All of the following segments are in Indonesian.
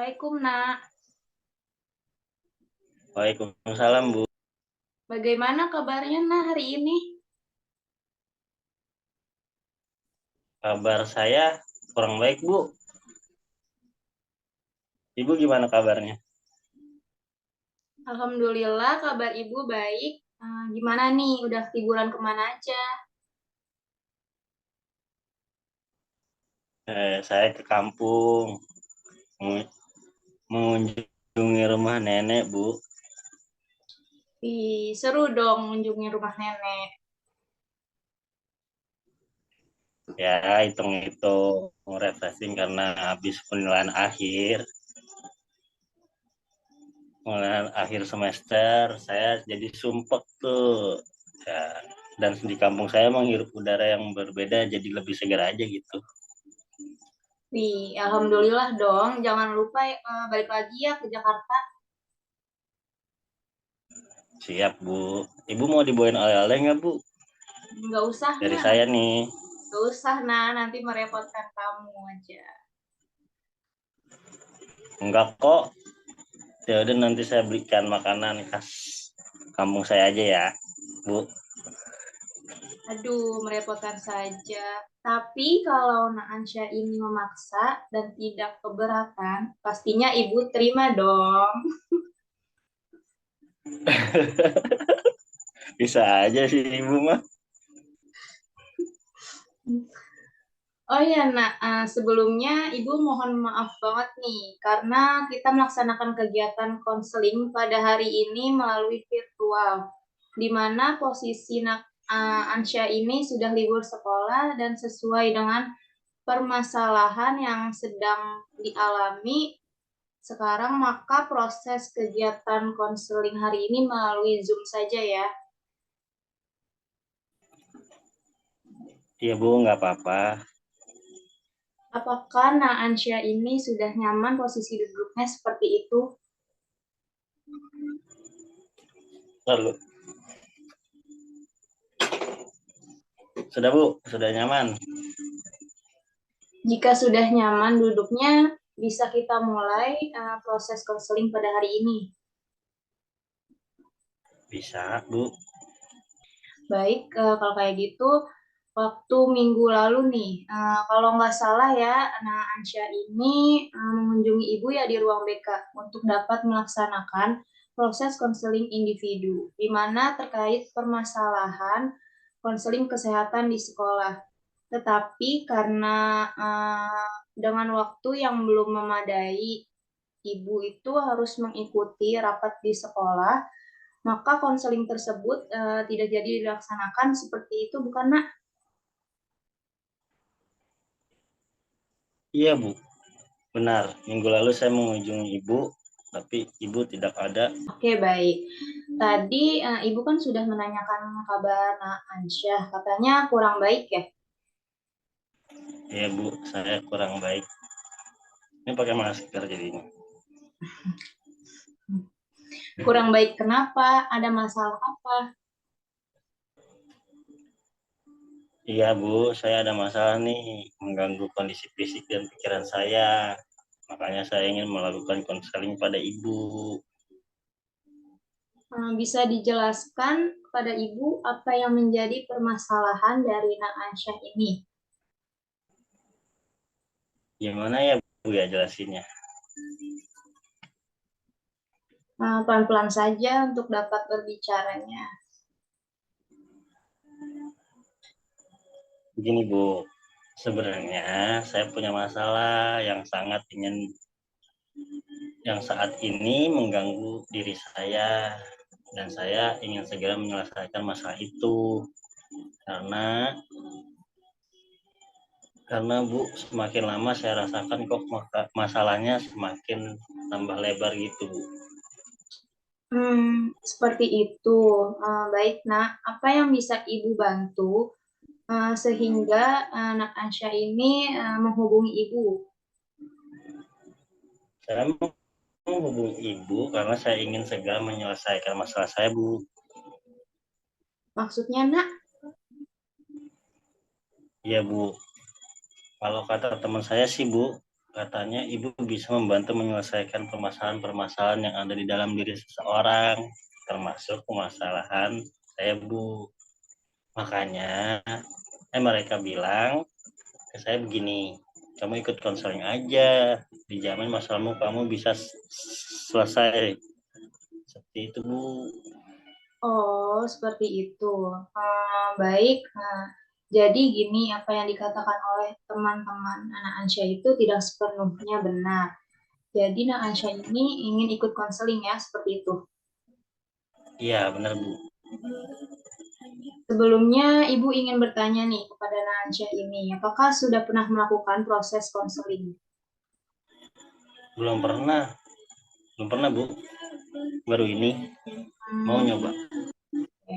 Assalamualaikum, Nak. Waalaikumsalam, Bu. Bagaimana kabarnya, Nak, hari ini? Kabar saya kurang baik, Bu. Ibu gimana kabarnya? Alhamdulillah, kabar Ibu baik. Gimana nih, udah liburan kemana aja? Saya ke kampung, mengu- mengunjungi rumah nenek, Bu. Seru dong mengunjungi rumah nenek. Ya, hitung-hitung refreshing karena habis penilaian akhir semester, saya jadi sumpek tuh. Ya, dan di kampung saya menghirup udara yang berbeda, jadi lebih segar aja gitu. Alhamdulillah dong. Jangan lupa balik lagi ya ke Jakarta. Siap, Bu. Ibu mau dibawain oleh-oleh nggak, Bu? Nggak usah, Dari Nak. saya nih. Nggak usah, Nak. Nanti merepotkan kamu aja. Enggak kok. Ya udah nanti saya belikan makanan khas kampung saya aja ya, Bu. Aduh, merepotkan saja. Tapi kalau Nak Ansya ini memaksa dan tidak keberatan, pastinya Ibu terima dong. Bisa aja sih Ibu mah. Oh ya, nak, sebelumnya Ibu mohon maaf banget nih, karena kita melaksanakan kegiatan konseling pada hari ini melalui virtual, di mana posisi Ansya ini sudah libur sekolah dan sesuai dengan permasalahan yang sedang dialami sekarang, maka proses kegiatan konseling hari ini melalui Zoom saja ya. Iya Bu, nggak apa-apa. Apakah Nak Ansya ini sudah nyaman posisi duduknya seperti itu? Lalu, sudah Bu, sudah nyaman. Jika sudah nyaman duduknya, bisa kita mulai proses konseling pada hari ini. Bisa Bu. Baik, kalau kayak gitu, waktu minggu lalu nih, kalau nggak salah ya, anak Ansya ini mengunjungi ibu ya di ruang BK untuk dapat melaksanakan proses konseling individu, di mana terkait permasalahan konseling kesehatan di sekolah. Tetapi karena dengan waktu yang belum memadai, ibu itu harus mengikuti rapat di sekolah, maka konseling tersebut tidak jadi dilaksanakan seperti itu, bukan, Nak? Iya Bu, benar. Minggu lalu saya mengunjungi Ibu, tapi Ibu tidak ada. Oke, baik. Tadi Ibu kan sudah menanyakan kabar Nak Ansyah, katanya kurang baik ya? Iya Bu, saya kurang baik. Ini pakai masker jadinya. Kurang baik kenapa? Ada masalah apa? Iya Bu, saya ada masalah nih, mengganggu kondisi fisik dan pikiran saya. Makanya saya ingin melakukan konseling pada Ibu. Bisa dijelaskan kepada Ibu apa yang menjadi permasalahan dari Nak Ansyah ini? Gimana ya Bu ya jelasinnya? Pelan-pelan saja untuk dapat berbicaranya. Begini Bu, sebenarnya saya punya masalah yang saat ini mengganggu diri saya dan saya ingin segera menyelesaikan masalah itu karena Bu semakin lama saya rasakan kok masalahnya semakin tambah lebar gitu Bu. Seperti itu. Baik, Nak. Apa yang bisa Ibu bantu sehingga Nak Ansya ini menghubungi Ibu? Saya menghubungi Ibu karena saya ingin segera menyelesaikan masalah saya Bu. Maksudnya, Nak? Iya Bu, kalau kata teman saya sih Bu, Katanya ibu bisa membantu menyelesaikan permasalahan-permasalahan yang ada di dalam diri seseorang, termasuk permasalahan saya, Bu. Makanya mereka bilang ke saya begini, kamu ikut konseling aja, dijamin masalahmu kamu bisa selesai. Seperti itu, Bu. Oh, seperti itu. Baik. Jadi gini, apa yang dikatakan oleh teman-teman anak Ansya itu tidak sepenuhnya benar. Jadi Nak Ansya ini ingin ikut konseling ya, seperti itu. Iya, benar, Bu. Sebelumnya, Ibu ingin bertanya nih kepada Nak Ansya ini, apakah sudah pernah melakukan proses konseling? Belum pernah. Belum pernah, Bu. Baru ini mau Hmm, nyoba. oke.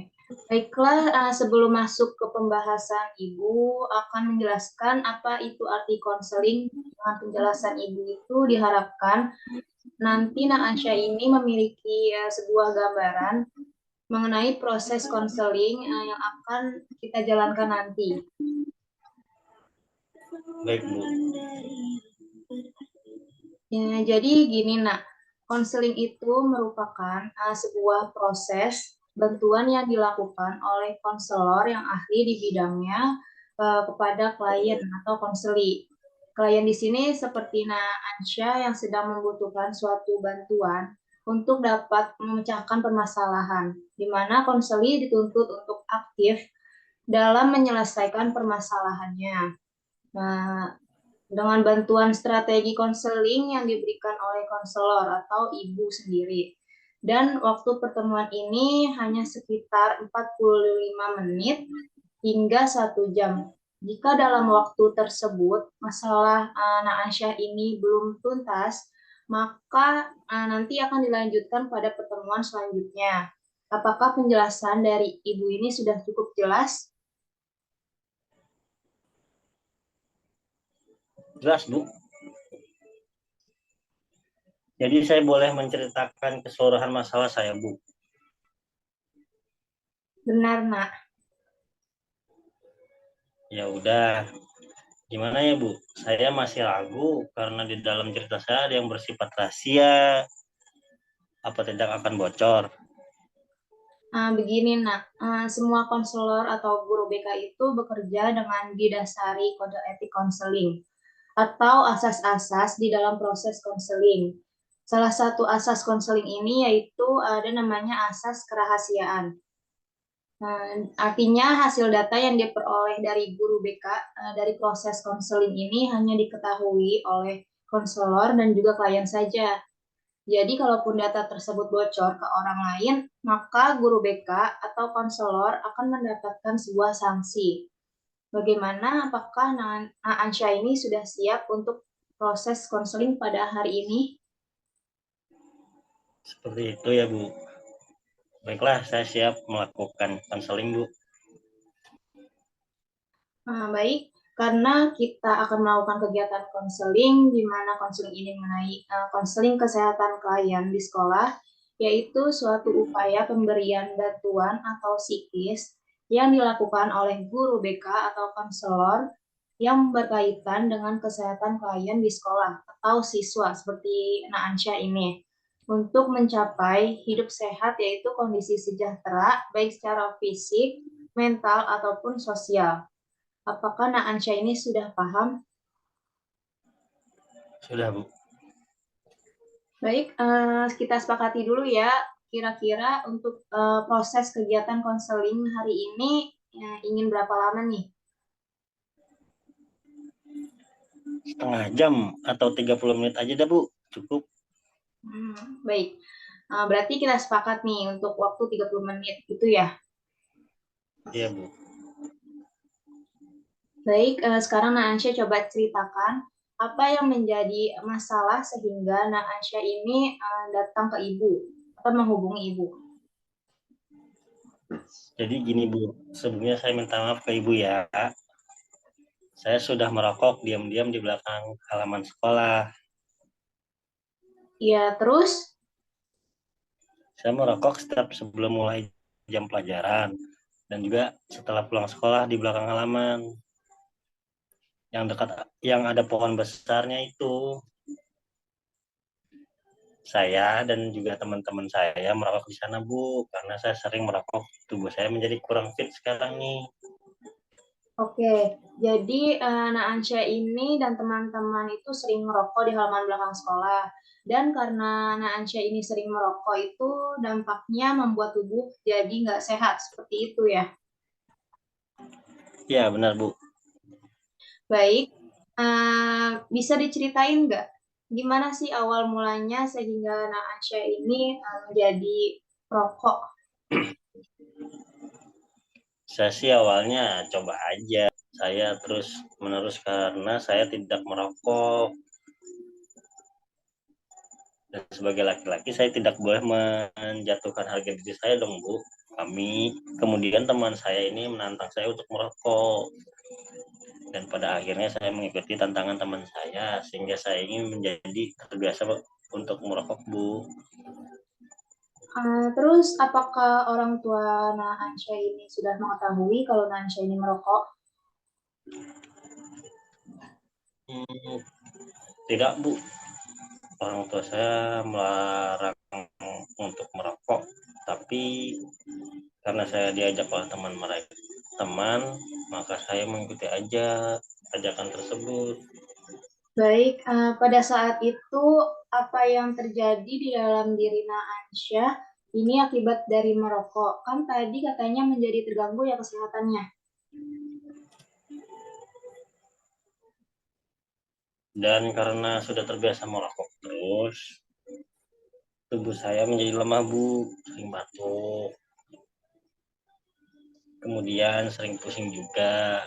Baiklah, sebelum masuk ke pembahasan, Ibu akan menjelaskan apa itu arti konseling. Dengan penjelasan Ibu itu diharapkan nanti Nak Ansya ini memiliki sebuah gambaran mengenai proses konseling yang akan kita jalankan nanti. Baik, Bu. Ya, jadi gini Nak, konseling itu merupakan sebuah proses bantuan yang dilakukan oleh konselor yang ahli di bidangnya kepada klien atau konseli. Klien di sini seperti Nak Ansya yang sedang membutuhkan suatu bantuan untuk dapat memecahkan permasalahan, di mana konseli dituntut untuk aktif dalam menyelesaikan permasalahannya. Nah, dengan bantuan strategi konseling yang diberikan oleh konselor atau ibu sendiri. Dan waktu pertemuan ini hanya sekitar 45 menit hingga 1 jam. Jika dalam waktu tersebut masalah anak Aisyah ini belum tuntas, maka nanti akan dilanjutkan pada pertemuan selanjutnya. Apakah penjelasan dari ibu ini sudah cukup jelas? Jelas, Bu. Jadi saya boleh menceritakan keseluruhan masalah saya, Bu. Benar, Nak. Ya udah. Gimana ya, Bu? Saya masih ragu karena di dalam cerita saya ada yang bersifat rahasia. Apa tidak akan bocor? Begini, Nak, semua konselor atau guru BK itu bekerja dengan didasari kode etik konseling atau asas-asas di dalam proses konseling. Salah satu asas konseling ini yaitu ada namanya asas kerahasiaan. Artinya hasil data yang diperoleh dari guru BK dari proses konseling ini hanya diketahui oleh konselor dan juga klien saja. Jadi, kalaupun data tersebut bocor ke orang lain, maka guru BK atau konselor akan mendapatkan sebuah sanksi. Bagaimana? Apakah Ansya ini sudah siap untuk proses konseling pada hari ini? Seperti itu ya, Bu. Baiklah, saya siap melakukan konseling, Bu. Baik, karena kita akan melakukan kegiatan konseling, di mana konseling ini mengenai konseling kesehatan klien di sekolah, yaitu suatu upaya pemberian bantuan atau psikis yang dilakukan oleh guru BK atau konselor yang berkaitan dengan kesehatan klien di sekolah atau siswa seperti Ansya ini untuk mencapai hidup sehat yaitu kondisi sejahtera baik secara fisik, mental ataupun sosial. Apakah Ansya ini sudah paham? Sudah, Bu. Baik, kita sepakati dulu ya. Kira-kira untuk proses kegiatan konseling hari ini ingin berapa lama nih? Setengah jam atau 30 menit aja dah, Bu. Cukup. Baik, berarti kita sepakat nih untuk waktu 30 menit gitu ya. Iya, Bu. Baik, sekarang Ansya coba ceritakan apa yang menjadi masalah sehingga Ansya ini datang ke ibu atau menghubungi ibu. Jadi gini, Bu. Sebelumnya saya minta maaf ke Ibu ya. Saya sudah merokok diam-diam di belakang halaman sekolah. Ya, terus? Saya merokok setiap sebelum mulai jam pelajaran dan juga setelah pulang sekolah di belakang halaman. yang ada pohon besarnya itu. Saya dan juga teman-teman saya merokok di sana, Bu, karena saya sering merokok, tubuh saya menjadi kurang fit sekarang nih. Oke, jadi Naansya ini dan teman-teman itu sering merokok di halaman belakang sekolah. Dan karena Naansya ini sering merokok itu dampaknya membuat tubuh jadi nggak sehat, seperti itu ya. Ya, benar, Bu. Baik, bisa diceritain nggak gimana sih awal mulanya sehingga Naansya ini menjadi perokok? Saya sih awalnya coba aja. Saya terus menerus karena saya tidak merokok. Dan sebagai laki-laki saya tidak boleh menjatuhkan harga diri saya dong, Bu. Kemudian teman saya ini menantang saya untuk merokok. Dan pada akhirnya saya mengikuti tantangan teman saya sehingga saya ingin menjadi terbiasa untuk merokok, Bu. Terus apakah orang tua Naansya ini sudah mengetahui kalau Naansya ini merokok? Tidak, Bu. Orang tua saya melarang untuk merokok, tapi karena saya diajak oleh teman, maka saya mengikuti aja ajakan tersebut. Baik, pada saat itu apa yang terjadi di dalam diri Naansya ini akibat dari merokok? Kan tadi katanya menjadi terganggu ya kesehatannya. Dan karena sudah terbiasa merokok terus, tubuh saya menjadi lemah, Bu, sering batuk, kemudian sering pusing juga.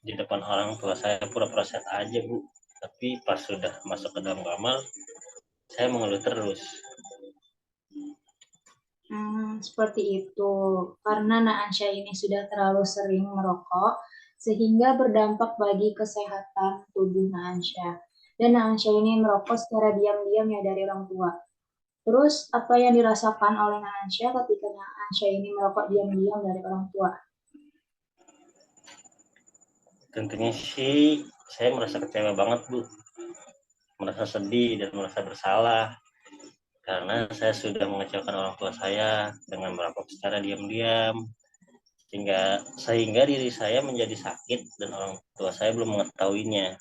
Di depan orang tua saya pura-pura sehat aja, Bu, tapi pas sudah masuk ke dalam kamar saya mengeluh terus. Seperti itu. Karena Naansya ini sudah terlalu sering merokok, sehingga berdampak bagi kesehatan tubuh Naansya. Dan Naansya ini merokok secara diam-diam ya dari orang tua. Terus apa yang dirasakan oleh Naansya ketika Naansya ini merokok diam-diam dari orang tua? Tentunya sih saya merasa kecewa banget, Bu, merasa sedih dan merasa bersalah karena saya sudah mengecewakan orang tua saya dengan merokok secara diam-diam, sehingga diri saya menjadi sakit dan orang tua saya belum mengetahuinya.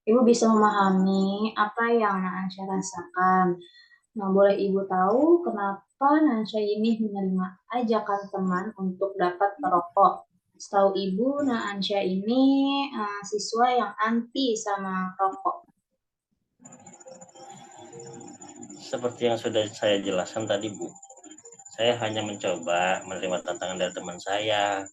Ibu bisa memahami apa yang Naansya rasakan. Nah, boleh Ibu tahu kenapa Nansha ini menerima ajakan teman untuk dapat merokok? Setahu Ibu, Nansha ini siswa yang anti sama rokok. Seperti yang sudah saya jelaskan tadi, Bu, saya hanya mencoba menerima tantangan dari teman saya,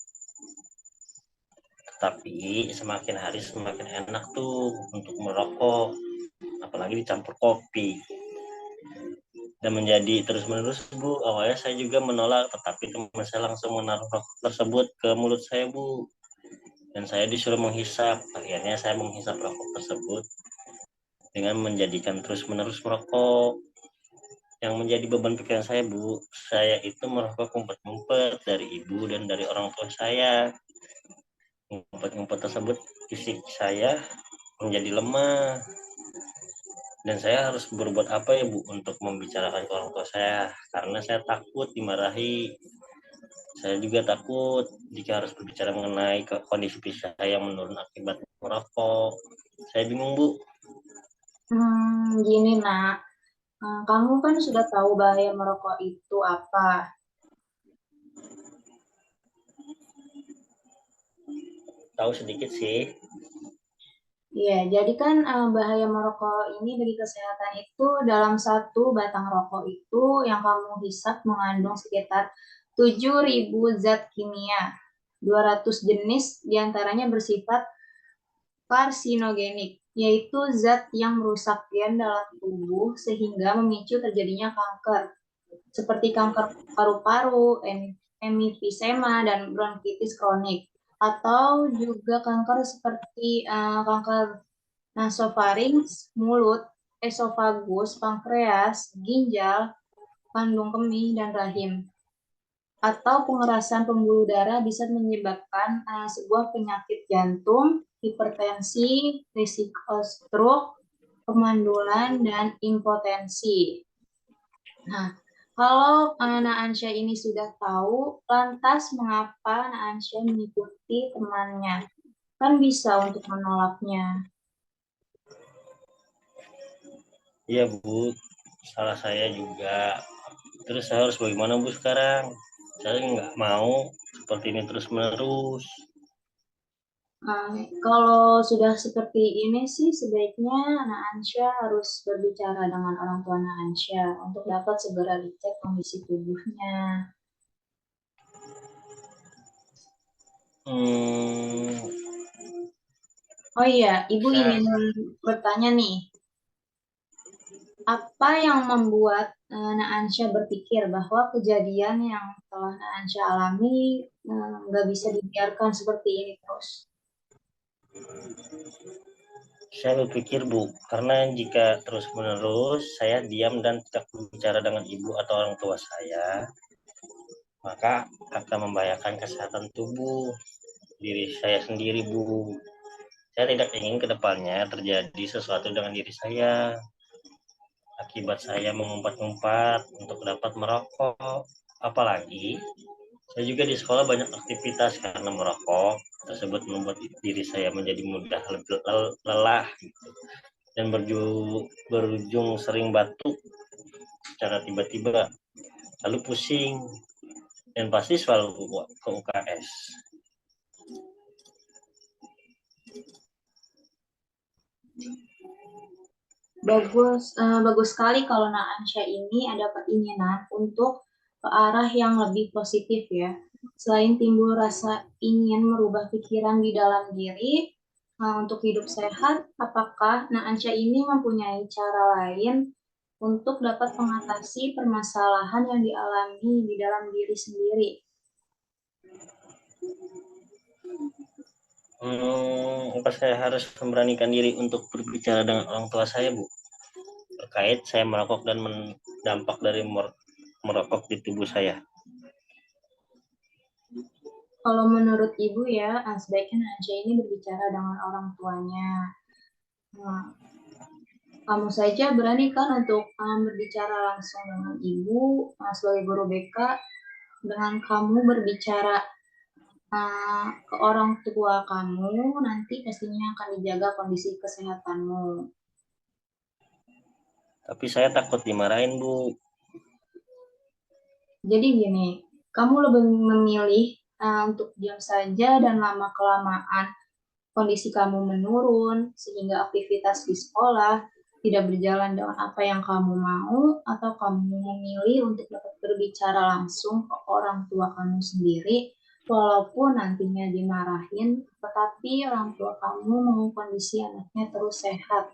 tapi semakin hari semakin enak tuh untuk merokok, apalagi dicampur kopi. Dan menjadi terus-menerus, Bu. Awalnya saya juga menolak, tetapi teman saya langsung menaruh rokok tersebut ke mulut saya, Bu. Dan saya disuruh menghisap. Akhirnya saya menghisap rokok tersebut dengan menjadikan terus-menerus merokok. Yang menjadi beban pikiran saya, Bu, saya itu merokok ngumpet-ngumpet dari ibu dan dari orang tua saya. Ngumpet-ngumpet tersebut fisik saya menjadi lemah. Dan saya harus berbuat apa ya, Bu, untuk membicarakan ke orang tua saya, karena saya takut dimarahi. Saya juga takut jika harus berbicara mengenai kondisi fisik saya yang menurun akibat merokok. Saya bingung, Bu. Gini nak, kamu kan sudah tahu bahaya merokok itu apa. Tahu sedikit sih. Iya, jadi kan bahaya merokok ini bagi kesehatan itu dalam satu batang rokok itu yang kamu hisap mengandung sekitar 7.000 zat kimia. 200 jenis diantaranya bersifat karsinogenik, yaitu zat yang merusak gen dalam tubuh sehingga memicu terjadinya kanker, seperti kanker paru-paru, emfisema, dan bronkitis kronik. Atau juga kanker seperti kanker nasofarinks, mulut, esofagus, pankreas, ginjal, kandung kemih, dan rahim. atau pengerasan pembuluh darah bisa menyebabkan sebuah penyakit jantung, hipertensi, risiko stroke, pemandulan, dan impotensi. Nah, kalau Naansya ini sudah tahu, lantas mengapa Naansya mengikuti temannya? Kan bisa untuk menolaknya. Iya Bu, salah saya juga. Terus saya harus bagaimana Bu sekarang? Saya nggak mau seperti ini terus menerus. Kalau sudah seperti ini sih, sebaiknya Naansya harus berbicara dengan orang tua Naansya untuk dapat segera dicek kondisi tubuhnya. Hmm, Oh iya, Ibu saya ingin bertanya nih, apa yang membuat Naansya berpikir bahwa kejadian yang telah Naansya alami nggak bisa dibiarkan seperti ini terus? Saya berpikir Bu, karena jika terus menerus saya diam dan tidak berbicara dengan ibu atau orang tua saya, maka akan membahayakan kesehatan tubuh diri saya sendiri Bu. Saya tidak ingin kedepannya terjadi sesuatu dengan diri saya akibat saya mengumpat-ngumpat untuk dapat merokok. Apalagi saya juga di sekolah banyak aktivitas karena merokok tersebut membuat diri saya menjadi mudah lelah gitu. Dan berujung sering batuk secara tiba-tiba, lalu pusing, dan pasti selalu ke UKS. Bagus sekali kalau Naansya ini ada keinginan untuk ke arah yang lebih positif ya. Selain timbul rasa ingin merubah pikiran di dalam diri untuk hidup sehat, apakah Naansya ini mempunyai cara lain untuk dapat mengatasi permasalahan yang dialami di dalam diri sendiri? Apa saya harus memberanikan diri untuk berbicara dengan orang tua saya, Bu? Terkait saya merokok dan dampak dari merokok di tubuh saya. Kalau menurut Ibu ya, sebaiknya Naansya ini berbicara dengan orang tuanya. Nah, kamu saja berani kan untuk berbicara langsung dengan ibu sebagai guru BK, dengan kamu berbicara ke orang tua kamu, nanti pastinya akan dijaga kondisi kesehatanmu. Tapi saya takut dimarahin, Bu. Jadi gini, kamu lebih memilih untuk diam saja dan lama-kelamaan kondisi kamu menurun sehingga aktivitas di sekolah tidak berjalan dengan apa yang kamu mau, atau kamu memilih untuk dapat berbicara langsung ke orang tua kamu sendiri walaupun nantinya dimarahin, tetapi orang tua kamu mau kondisi anaknya terus sehat.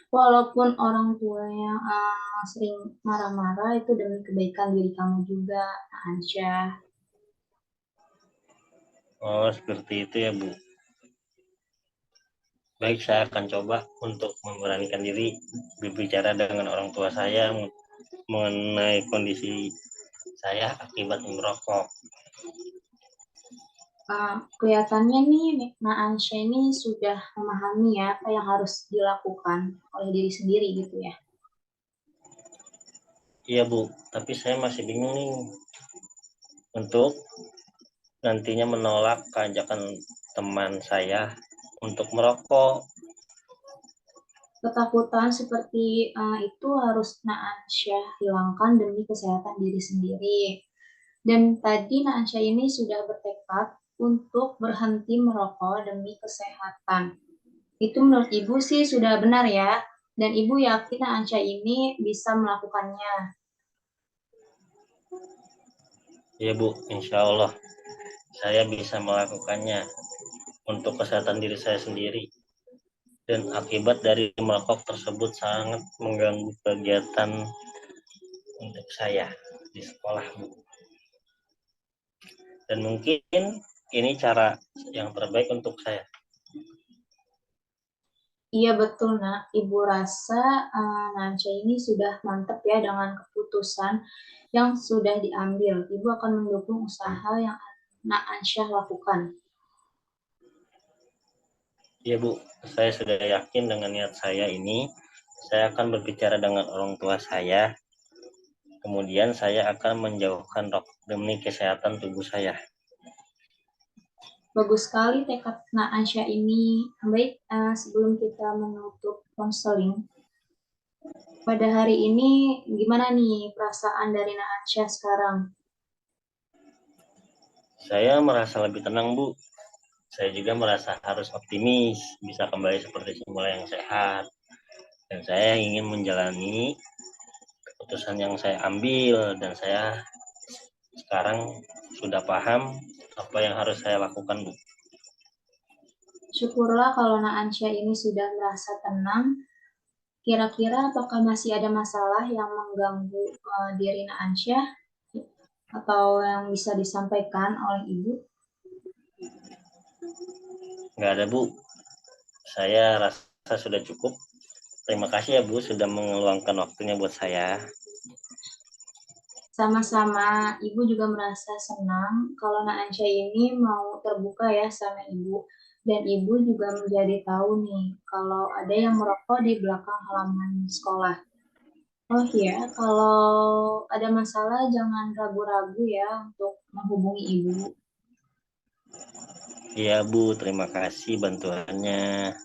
Walaupun orang tuanya sering marah-marah, itu demi kebaikan diri kamu juga, Ansyah. Oh, seperti itu ya, Bu. Baik, saya akan coba untuk memberanikan diri berbicara dengan orang tua saya mengenai kondisi saya akibat merokok. Kelihatannya nih, Naansya ini sudah memahami ya apa yang harus dilakukan oleh diri sendiri gitu ya. Iya, Bu. Tapi saya masih bingung nih untuk nantinya menolak keajakan teman saya untuk merokok. Ketakutan seperti itu harus Naansya hilangkan demi kesehatan diri sendiri. Dan tadi Naansya ini sudah bertekad untuk berhenti merokok demi kesehatan. Itu menurut Ibu sih sudah benar ya. Dan Ibu yakin Naansya ini bisa melakukannya. Iya, Bu. Insya Allah saya bisa melakukannya untuk kesehatan diri saya sendiri. Dan akibat dari merokok tersebut sangat mengganggu kegiatan untuk saya di sekolah, Bu. Dan mungkin ini cara yang terbaik untuk saya. Iya betul nak, Ibu rasa Nancy ini sudah mantap ya dengan keputusan yang sudah diambil. Ibu akan mendukung usaha yang Nak Ansyah lakukan. Iya Bu, saya sudah yakin dengan niat saya ini, saya akan berbicara dengan orang tua saya, kemudian saya akan menjauhkan rokok demi kesehatan tubuh saya. Bagus sekali tekad Nak Ansyah ini. Baik, sebelum kita menutup konseling, pada hari ini gimana nih perasaan dari Nak Ansyah sekarang? Saya merasa lebih tenang Bu, saya juga merasa harus optimis, bisa kembali seperti semula yang sehat. Dan saya ingin menjalani keputusan yang saya ambil, dan saya sekarang sudah paham apa yang harus saya lakukan, Bu. Syukurlah kalau Nak Ansyah ini sudah merasa tenang. Kira-kira apakah masih ada masalah yang mengganggu diri Nak Ansyah atau yang bisa disampaikan oleh Ibu? Nggak ada, Bu. Saya rasa sudah cukup. Terima kasih ya, Bu, sudah mengeluangkan waktunya buat saya. Sama-sama, Ibu juga merasa senang kalau Nak Ansyah ini mau terbuka ya sama Ibu. Dan Ibu juga menjadi tahu nih kalau ada yang merokok di belakang halaman sekolah. Oh iya, kalau ada masalah jangan ragu-ragu ya untuk menghubungi Ibu. Iya, Bu, terima kasih bantuannya.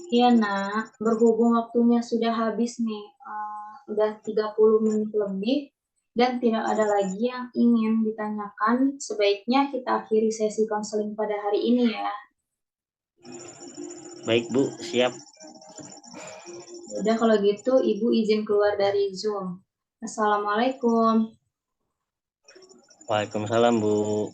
Iya nak, berhubung waktunya sudah habis nih, udah 30 menit lebih, dan tidak ada lagi yang ingin ditanyakan, sebaiknya kita akhiri sesi konseling pada hari ini ya. Baik, Bu, siap. Udah kalau gitu, Ibu izin keluar dari Zoom. Assalamualaikum. Waalaikumsalam, Bu.